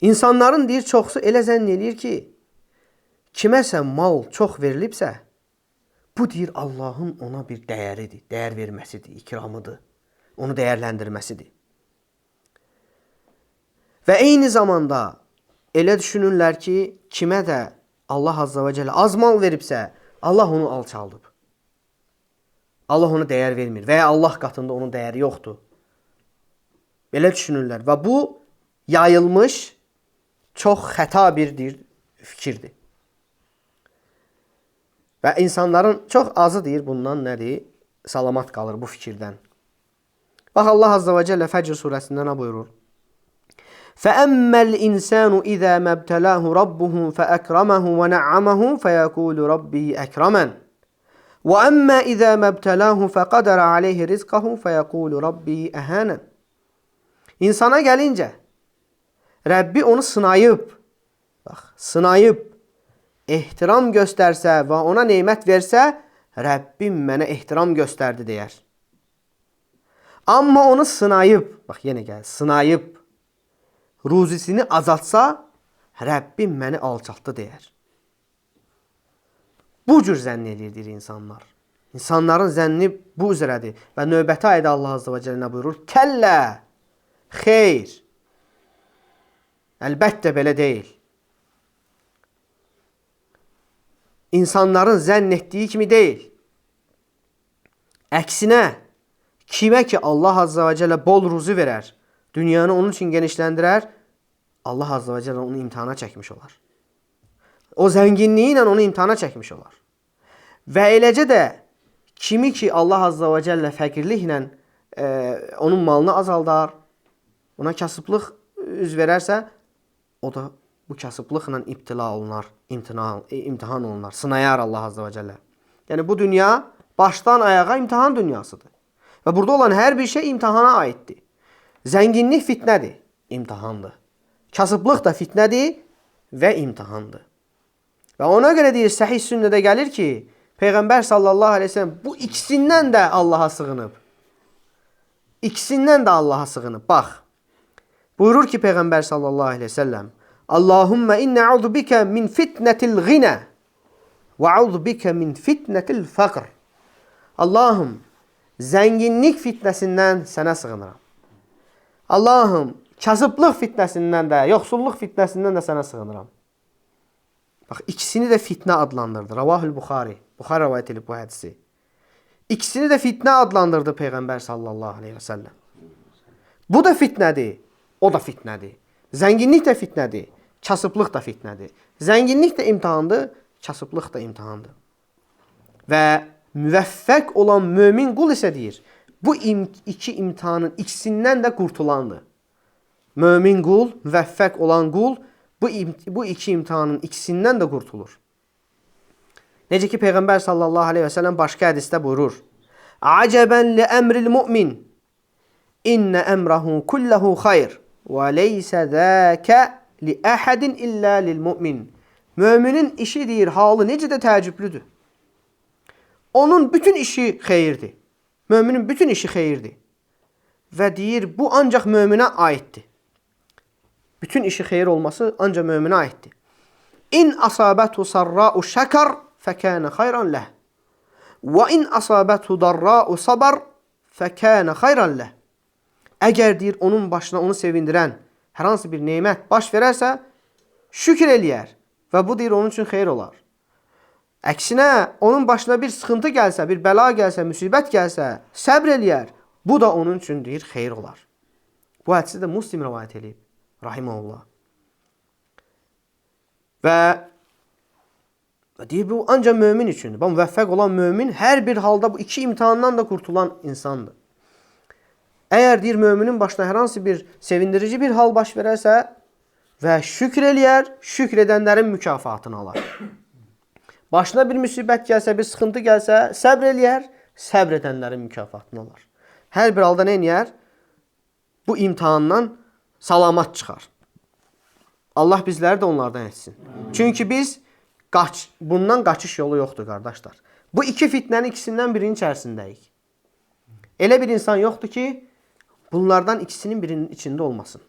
İnsanların deyir çoxsu elə zənn eləyir ki, kiməsə mal çox verilibsə, bu deyir Allahın ona bir dəyəridir, dəyər verməsidir, ikramıdır, onu dəyərləndirməsidir. Və eyni zamanda elə düşünürlər ki, kimə də Allah Azza və Cəllə az mal veribsə, Allah onu alçaldıb. Allah ona dəyər vermir və ya Allah qatında onun dəyəri yoxdur. Belə düşünürlər və bu yayılmış çox xəta bir fikirdir. Və insanların çox azı deyir bundan nədir? Salamat qalır bu fikirdən. Bax Allah Azza və Cəllə Fəcr surəsində nə buyurur? فَأَمَّا الْإِنسَانُ إِذَا مَبْتَلَاهُ رَبُّهُ فَأَكْرَمَهُ وَنَعَّمَهُ فَيَقُولُ رَبِّي أَكْرَمَنِ وَأَمَّا إِذَا مَبْتَلَاهُ فَقَدَرَ عَلَيْهِ رِزْقَهُ فَيَقُولُ رَبِّي أَهَانَنِ İnsana gəlincə, Rəbbi onu sınayıb, ehtiram göstərsə və ona neymət versə, Rəbbim mənə ehtiram göstərdi deyər. Amma onu sınayıb, sınayıb, ruzisini azaltsa, Rəbbim məni alçaltdı deyər. Bu cür zənn edirdir insanlar. İnsanların zənni bu üzrədir. Və növbəti ayda Allah Azza və Cəllə buyurur, Kəllə, xeyr, əlbəttə belə deyil. İnsanların zənn etdiyi kimi deyil. Əksinə, kimə ki Allah Azza və Cəllə bol ruzu verər, dünyanı onun üçün genişləndirər, Allah Azza və Cəllə onu imtihana çəkmiş olar. O zənginliyi ilə onu imtihana çəkmiş olar. Və eləcə də kimi ki Allah Azza və Cəllə fəqirliklə onun malını azaldar, ona kasıblıq üz verərsə, o da bu kasıblıqla ibtila olunar, imtihan olunar, sınayar Allah Azza və Cəllə. Yəni bu dünya başdan ayağa imtihan dünyasıdır. Və burada olan hər bir şey imtihana aiddir. Zənginlik fitnədir, imtihandır. Kasıblıq da fitnədir və imtihandır. Və ona görə deyir, səhih sünnədə gəlir ki, Peyğəmbər sallallahu aleyhi ve sellem bu ikisindən də Allaha sığınıb. İkisindən də Allaha sığınıb. Bax, buyurur ki Peyğəmbər sallallahu aleyhi ve sellem, Allahümme inne a'udhu bike min fitnetil ghina ve a'udhu bike min fitnetil faqr. Allahım, zənginlik fitnəsindən sənə sığınıram. Allahım, kasıblıq fitnəsindən də, yoxsulluq fitnəsindən də sənə sığınıram. Bax, ikisini də fitnə adlandırdı. Ravahül Buxari. Buxari rəvayət edib bu hədisi. İkisini də fitnə adlandırdı Peyğəmbər sallallahu aleyhi və səlləm. Bu da fitnədir, o da fitnədir. Zənginlik də fitnədir, kasıblıq da fitnədir. Zənginlik də imtihandır, kasıblıq da imtihandır. Və müvəffəq olan mömin qul isə deyir, bu iki imtihanın ikisindən də qurtulandır. Mömin qul, müvəffəq olan qul, bu iki imtihanın ikisindən də qurtulur. Necə ki Peyğəmbər sallallahu aleyhi və səlləm başqa hədisdə buyurur, Acəbən li əmril mümin, İnnə əmrəhu kulləhu xayr, və leysə zəkə li əhədin illə lil mümin. Möminin işi deyir, halı necə də təəccüblüdür. Onun bütün işi xeyirdir. Möminin bütün işi xeyirdir. Və deyir, bu ancaq möminə aiddir. Bütün işi xeyir olması ancaq möminə aiddir. İn asabətu sarra'u şəkər fəkənə xayran ləh. Və in asabətu darra'u sabar fəkənə xayran ləh. Əgər deyir, onun başına onu sevindirən hər hansı bir neymət baş verərsə, şükür eləyər və bu deyir, onun üçün xeyir olar. Əksinə, onun başına bir sıxıntı gəlsə, bir bəla gəlsə, müsibət gəlsə, səbr eləyər. Bu da onun üçün deyir, xeyir olar. Bu hədisi də Müslim rəvayət edib, rahiməhullah. Və deyir, bu ancaq mömin üçündür. Bu müvəffəq olan mömin hər bir halda bu iki imtihandan da qurtulan insandır. Əgər deyir, möminin başına hər hansı bir sevindirici bir hal baş verərsə və şükür eləyər, şükür edənlərin mükafatını alar. Başına bir müsibət gəlsə, bir sıxıntı gəlsə, səbr eləyər, səbr edənlərin mükafatını alar. Hər bir halda nə eləyər? Bu imtihandan salamat çıxar. Allah bizləri də onlardan etsin. Çünki biz bundan qaçış yolu yoxdur, qardaşlar. Bu iki fitnənin ikisindən birinin içərisindəyik. Elə bir insan yoxdur ki, bunlardan ikisinin birinin içində olmasın.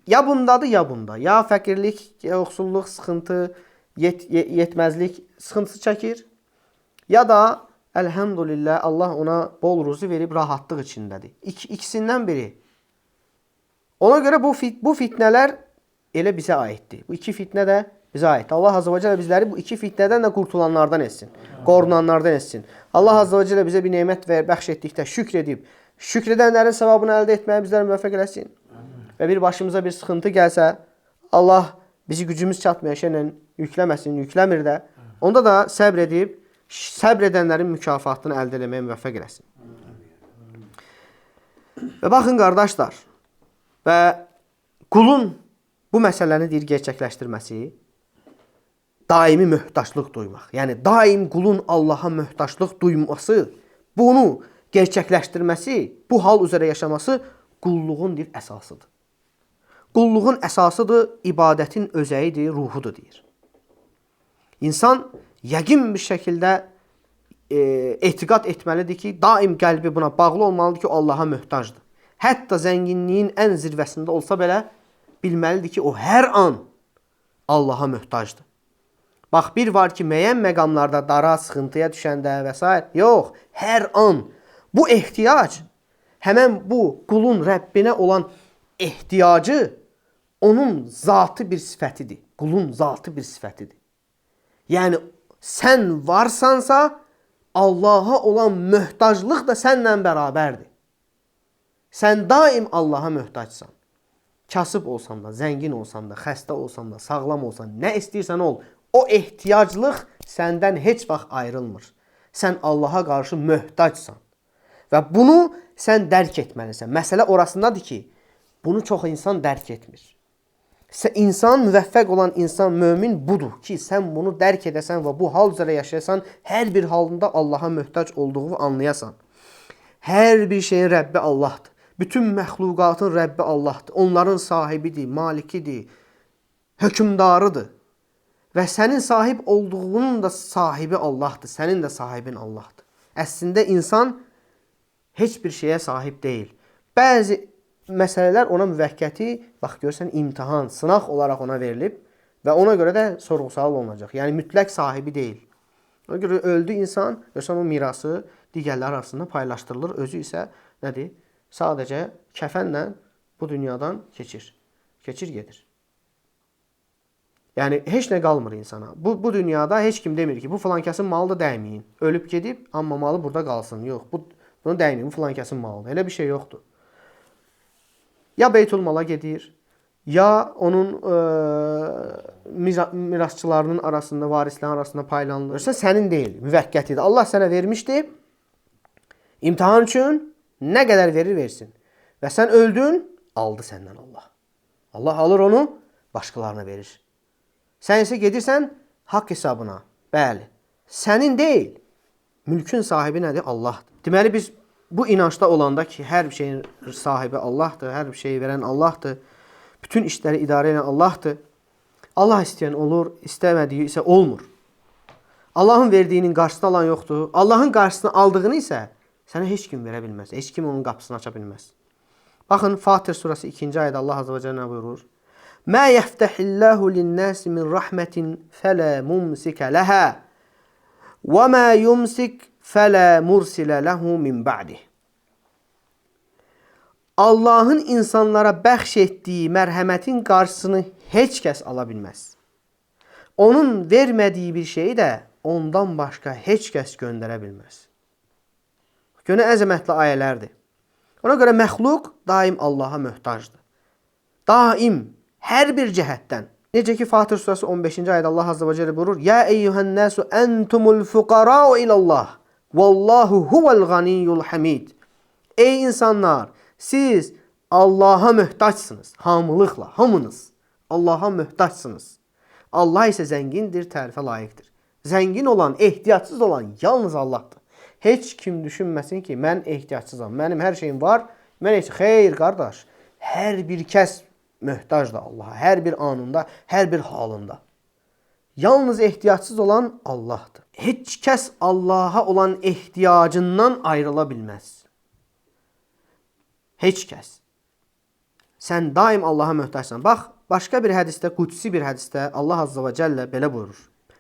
Ya bundadır, ya bunda. Ya fəqirlik, yoxsulluq, sıxıntı, yetməzlik sıxıntısı çəkir. Ya da əlhəmdülillah Allah ona bol ruzi verib rahatlıq içindədir. İkisindən biri. Ona görə bu fitnələr elə bizə aiddir. Bu iki fitnə də bizə aiddir. Allah Azze ve Celle bizləri bu iki fitnədən də qurtulanlardan etsin. Qorunanlardan etsin. Allah Azze ve Celle bizə bir nemət bəxş etdikdə şükr edib, şükr edənlərin savabını əldə etməyə bizləri müvəffəq eləsin. Və bir başımıza bir sıxıntı gəlsə, Allah bizi gücümüz çatmayan şeylə yükləməsin, yükləmir də. Onda da səbr edib, səbr edənlərin mükafatını əldə eləməyə müvəffəq eləsin. Və baxın qardaşlar, və qulun bu məsələni deyir gerçəkləşdirməsi, daimi möhtaçlıq duymaq. Yəni, daim qulun Allaha möhtaçlıq duyması, bunu gerçəkləşdirməsi, bu hal üzrə yaşaması qulluğun deyir, əsasıdır. Qulluğun əsasıdır, ibadətin özəyidir, ruhudur, deyir. İnsan yəqin bir şəkildə etiqad etməlidir ki, daim qəlbi buna bağlı olmalıdır ki, o Allaha möhtacdır. Hətta zənginliyin ən zirvəsində olsa belə, bilməlidir ki, o hər an Allaha möhtacdır. Bax, bir var ki, müəyyən məqamlarda dara, sıxıntıya düşəndə və s. Yox, hər an bu ehtiyac, həmən bu qulun Rəbbinə olan ehtiyacı onun zatı bir sifətidir. Qulun zatı bir sifətidir. Yəni, sən varsansa, Allaha olan möhtaclıq da sənlə bərabərdir. Sən daim Allaha möhtacsan. Kasıb olsan da, zəngin olsan da, xəstə olsan da, sağlam olsan, nə istəyirsən ol, o ehtiyaclıq səndən heç vaxt ayrılmır. Sən Allaha qarşı möhtacsan. Və bunu sən dərk etməlisən. Məsələ orasındadır ki, bunu çox insan dərk etmir. İnsan, müvəffəq olan insan, mömin budur ki, sən bunu dərk edəsən və bu hal üzrə yaşayasan, hər bir halında Allaha möhtac olduğunu anlayasan. Hər bir şeyin Rəbbi Allahdır. Bütün məxluqatın Rəbbi Allahdır. Onların sahibidir, malikidir, hökümdarıdır. Və sənin sahib olduğunun da sahibi Allahdır. Sənin də sahibin Allahdır. Əslində insan heç bir şeyə sahib deyil. Bəzi məsələlər ona müvəqqəti, bax görsən, imtihan, sınaq olaraq ona verilib və ona görə də sorğu-sual olunacaq. Yəni mütləq sahibi deyil. Ona görə öldü insan, görsən o mirası digərlər arasında paylaşdırılır. Özü isə nədir? Sadəcə kəfənlə bu dünyadan keçir. Keçir gedir. Yəni heç nə qalmır insana. Bu dünyada heç kim demir ki, bu filankəsin malı da dəyməyin. Ölüb gedib, amma malı burada qalsın. Yox, bunu dəyməyin, bu filankəsin malıdır. Elə bir şey yoxdur. Ya Beytülmala gedir, ya onun mirasçılarının arasında, varislərin arasında paylanılır. Sənin deyil, müvəqqətidir. Allah sənə vermişdi, imtihan üçün nə qədər verir versin. Və sən öldün, aldı səndən Allah. Allah alır onu, başqalarına verir. Sən isə gedirsən haqq hesabına. Bəli, sənin deyil, mülkün sahibi nədir? Allahdır. Deməli, biz bu inancda olanda ki, hər bir şeyin sahibi Allahdır, hər bir şeyi verən Allahdır, bütün işləri idarə edən Allahdır. Allah istəyən olur, istəmədiyi isə olmur. Allahın verdiyinin qarşısını alan yoxdur. Allahın qarşısını aldığını isə sənə heç kim verə bilməz. Heç kim onun qapısını aça bilməz. Baxın, Fatir surası 2-ci ayədə Allah Azze ve Celle buyurur. Mə yəftəhilləhu linnəsi min rəhmətin fələ mumsikə ləhə və mə yumsik fələ mursilə ləhu min ba'dih. Allahın insanlara bəxş etdiyi mərhəmətin qarşısını heç kəs ala bilməz. Onun vermədiyi bir şeyi də ondan başqa heç kəs göndərə bilməz. Gönə əzəmətli ayələrdir. Ona görə məxluq daim Allaha möhtacdır. Daim, hər bir cəhətdən. Necə ki, Fatir surası 15-ci ayədə Allah Azze ve Celle buyurur. Ya eyyuhənnəsu entumul fuqarau ilallah. Vallahu huvel ganiyyul hamid. Ey insanlar, siz Allaha möhtaçsınız. Hamılıqla, hamınız Allaha möhtaçsınız. Allah isə zəngindir, tərifə layiqdir. Zəngin olan, ehtiyatsız olan yalnız Allahdır. Heç kim düşünməsin ki, mən ehtiyatsızam, mənim hər şeyim var. Mən heç, xeyr qardaş, hər bir kəs möhtacdır Allaha, hər bir anında, hər bir halında. Yalnız ehtiyatsız olan Allahdır. Heç kəs Allaha olan ehtiyacından ayrıla bilməz. Heç kəs. Sən daim Allaha möhtacsan. Bax, başqa bir hədisdə, qudsi bir hədisdə Allah Azza və Cəllə belə buyurur.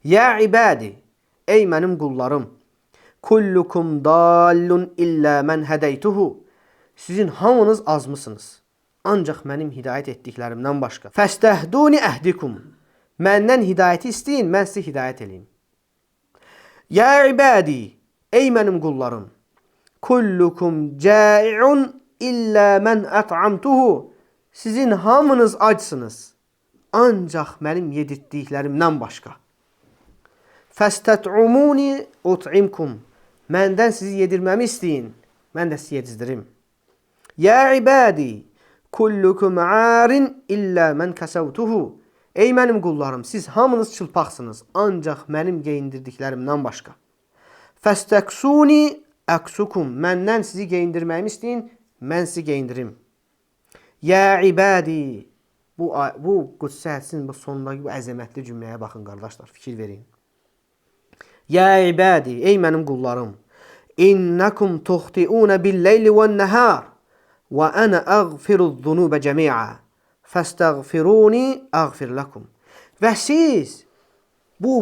Ya ibadi, ey mənim qullarım, kullukum dallun illə mən hədəytuhu. Sizin hamınız azmısınız. Ancaq mənim hidayət etdiklərimdən başqa. Fəstəhduni əhdikum. Məndən hidayəti istəyin, mən sizə hidayət edeyim. Ya ibadi, ey mənim qullarım, kullukum cai'un illə mən ət'amtuhu. Sizin hamınız açsınız. Ancaq mənim yedirtdiklərimdən başqa. Fəstət'umuni ut'imkum. Məndən sizi yedirməmi istəyin. Mən də sizi yedizdirim. Ya ibadi, kullukum arin illə mən kəsəvtuhu. Ey mənim qullarım, siz hamınız çılpaqsınız. Ancaq mənim geyindirdiklərimdən başqa. Fəstəksuni əksukum. Məndən sizi geyindirməyimi istəyin. Mən sizi geyindirim. Ya ibadi. Bu qudsi hədisin bu sonundakı bu əzəmətli cümləyə baxın qardaşlar, fikir verin. Ya ibadi, ey mənim qullarım, innakum tuxti'una bil-leyli ven-nahar və ana aghfiruz-zunuba cemi'a. Fəstəğfiruni aghfir lakum. Və siz bu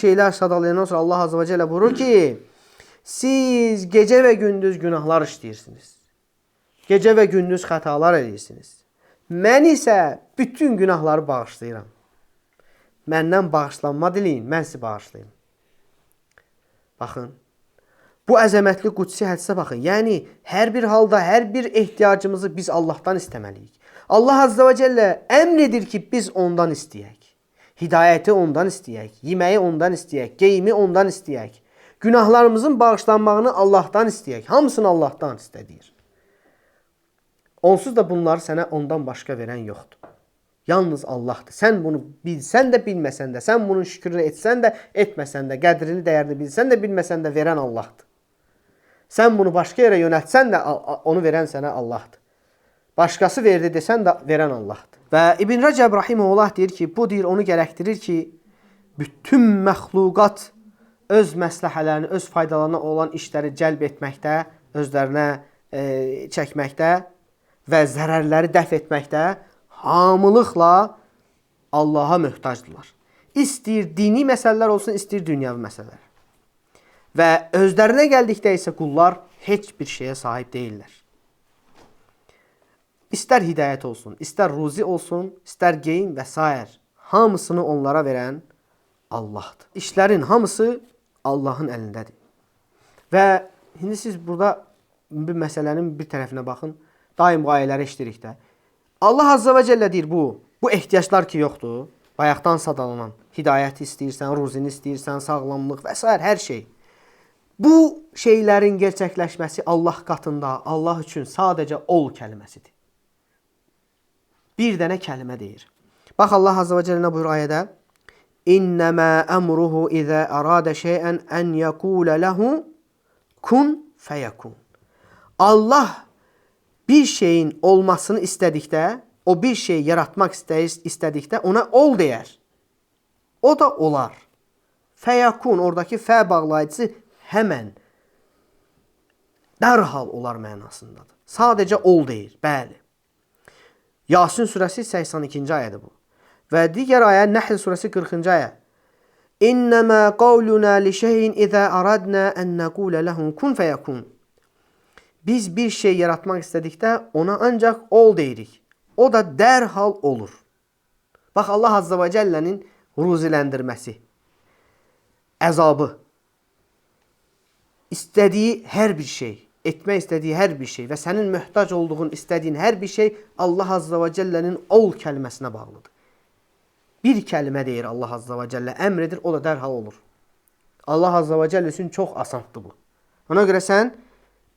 şeylər sadalayandan sonra Allah Azze ve Celle buyurur ki, siz gecə və gündüz günahlar işləyirsiniz. Gecə və gündüz xətalar edirsiniz. Mən isə bütün günahları bağışlayıram. Məndən bağışlanma diləyin, mən sizi bağışlayayım. Baxın, bu əzəmətli qudsi hədisə baxın. Yəni, hər bir halda, hər bir ehtiyacımızı biz Allahdan istəməliyik. Allah Azze ve Celle əmr edir ki, biz ondan istəyək. Hidayəti ondan istəyək, yeməyi ondan istəyək, geyimi ondan istəyək. Günahlarımızın bağışlanmağını Allahdan istəyək. Hamısını Allahdan istədir. Onsuz da bunları sənə ondan başqa verən yoxdur. Yalnız Allahdır. Sən bunu bilsən də, bilməsən də, sən bunun şükrünü etsən də, etməsən də, qədrini, dəyərini bilsən də, bilməsən də verən Allahdır. Sən bunu başqa yerə yönətsən də, onu verən sənə Allahdır. Başqası verdi desən də, verən Allahdır. Və İbn Rəcəb Rahiməhullah deyir ki, bu deyir, onu gərəkdirir ki, bütün məxluqat öz məsləhələrini, öz faydalarına olan işləri cəlb etməkdə, özlərinə çəkməkdə və zərərləri dəf etməkdə hamılıqla Allaha möhtacdırlar. İstəyir dini məsələlər olsun, istəyir dünyavi məsələlər. Və özlərinə gəldikdə isə qullar heç bir şeyə sahib deyirlər. İstər hidayət olsun, istər ruzi olsun, istər geyim və s. Hamısını onlara verən Allahdır. İşlərin hamısı Allahın əlindədir. Və indi siz burada bir məsələnin bir tərəfinə baxın. Daim qayələri işləyirik də. Allah Azze ve Celle deyir bu ehtiyaclar ki yoxdur. Bayaqdan sadalanan hidayəti istəyirsən, ruzini istəyirsən, sağlamlıq və s. hər şey. Bu şeylərin gerçəkləşməsi Allah qatında, Allah üçün sadəcə ol kəlməsidir. Bir dənə kəlmə deyir. Bax Allah Azze ve Celle nə buyur ayədə? İnnəmə əmruhu izə əradə şeyən ən yəqulə ləhu kun fəyəkun. Allah bir şeyin olmasını istədikdə, o bir şey yaratmaq istədikdə ona ol deyər. O da olar. Fəyəkun, oradakı fə bağlayıcısı həmən, dərhal olar mənasındadır. Sadəcə ol deyir, bəli. Yasin surəsi 82-ci ayədir bu. Və digər ayə Nəhl surəsi 40-cı ayə. İnnəmə qavluna li şeyin izə aradna ən nəqulə ləhun kun fəyəkun. Biz bir şey yaratmaq istədikdə ona ancaq ol deyirik. O da dərhal olur. Bax Allah Azze ve Celle'nin ruziləndirməsi, əzabı, istədiyi hər bir şey, etmək istədiyi hər bir şey və sənin möhtac olduğun, istədiyin hər bir şey Allah Azze ve Celle'nin ol kəlməsinə bağlıdır. Bir kəlmə deyir Allah Azze ve Celle, əmr edir, o da dərhal olur. Allah Azze ve Celle üçün çox asandır bu. Ona görə sən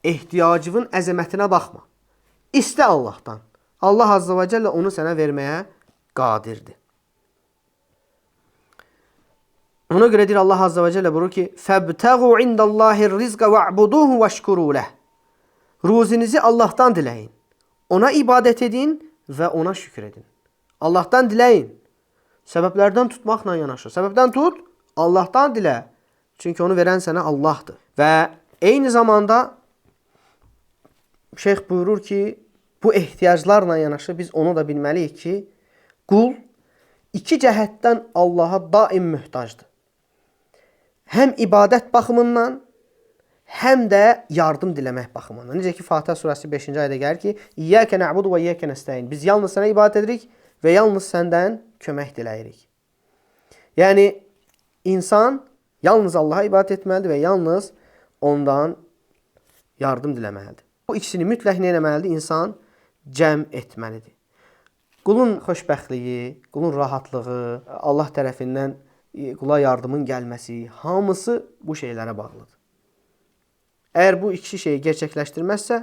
ehtiyacının əzəmətinə baxma. İstə Allahdan. Allah Azze ve Celle onu sənə verməyə qadirdir. Ona görə deyir Allah Azze ve Celle buyurur ki فَبْتَغُوا عِنْدَ اللّٰهِ الرِّزْقَ وَعْبُدُوهُ وَشْكُرُوا لَهِ. Ruzinizi Allah'tan diləyin. Ona ibadət edin və ona şükür edin. Allah'tan diləyin. Səbəblərdən tutmaqla yanaşır. Səbəbdən tut, Allah'tan dilə. Çünki onu verən sənə Allah'dır. Və eyni zamanda şeyh buyurur ki, bu ehtiyaclarla yanaşı biz onu da bilməliyik ki, qul iki cəhətdən Allaha daim möhtacdır. Həm ibadət baxımından, həm də yardım diləmək baxımından. Necə ki, Fatihə surəsi 5-ci ayədə gəlir ki, İyyəkə nə'budu və iyyəkə nəstəyin. Biz yalnız sənə ibadət edirik və yalnız səndən kömək diləyirik. Yəni, insan yalnız Allaha ibadət etməlidir və yalnız ondan yardım diləməlidir. Bu ikisini mütləq nə etməlidir? İnsan cəm etməlidir. Qulun xoşbəxtliyi, qulun rahatlığı, Allah tərəfindən qula yardımın gəlməsi, hamısı bu şeylərə bağlıdır. Əgər bu iki şeyi gerçəkləşdirməzsə,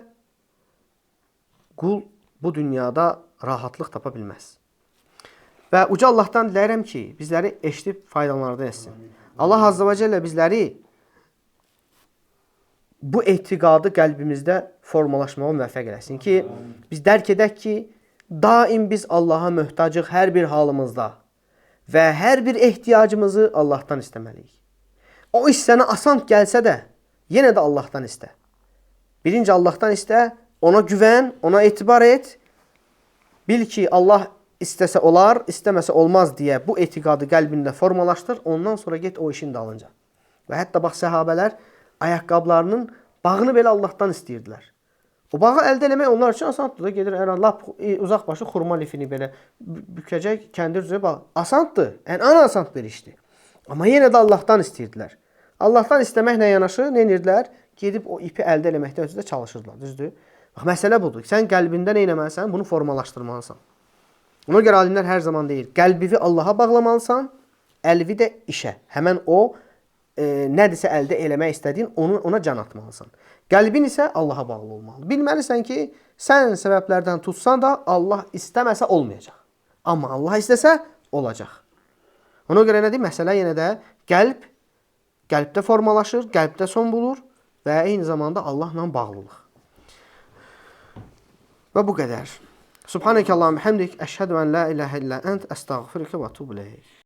qul bu dünyada rahatlıq tapa bilməz. Və uca Allahdan diləyirəm ki, bizləri eşidib faydalardan etsin. Allah Azze və Cəllə bizləri bu etiqadı qəlbimizdə formalaşmağa müvəffəq eləsin ki, biz dərk edək ki, daim biz Allaha möhtacıq hər bir halımızda və hər bir ehtiyacımızı Allahdan istəməliyik. O iş sənə asan gəlsə də, yenə də Allahdan istə. Birinci Allahdan istə, ona güvən, ona etibar et. Bil ki, Allah istəsə olar, istəməsə olmaz deyə bu etiqadı qəlbində formalaşdır. Ondan sonra get o işin dalınca. Və hətta bax, səhabələr ayaqqablarının bağını belə Allahdan istəyirdilər. O bağı əldə eləmək onlar üçün asandır da. Gedir, lap uzaq başı xurma lifini belə bükəcək, kəndir üzrə bax. Asandır, ən asan bir işdir. Amma yenə də Allahdan istəyirdilər. Allahdan istəməklə yanaşı nə edirdilər? Gedib o ipi əldə eləməkdə özü də çalışırdılar, düzdür? Bax, məsələ budur. Sən qəlbində nə etməlisən? Bunu formalaşdırmalısan. Ona görə alimlər hər zaman deyir, qəlbivi Allaha bağlamalısan, əlvi də işə. Həmən o nədirsə əldə eləmək istədiyin, ona can atmalısan. Qəlbin isə Allaha bağlı olmalı. Bilməlisən ki, sən səbəblərdən tutsan da Allah istəməsə olmayacaq. Amma Allah istəsə olacaq. Ona görə nədir? Məsələ yenə də qəlbdə formalaşır, qəlbdə son bulur və eyni zamanda Allahla bağlılıq. Və bu qədər. Subhanəkə Allahım həmdik, əşhədu ən la iləhə illə ənt, əstəğfirükə və tubu iləyik.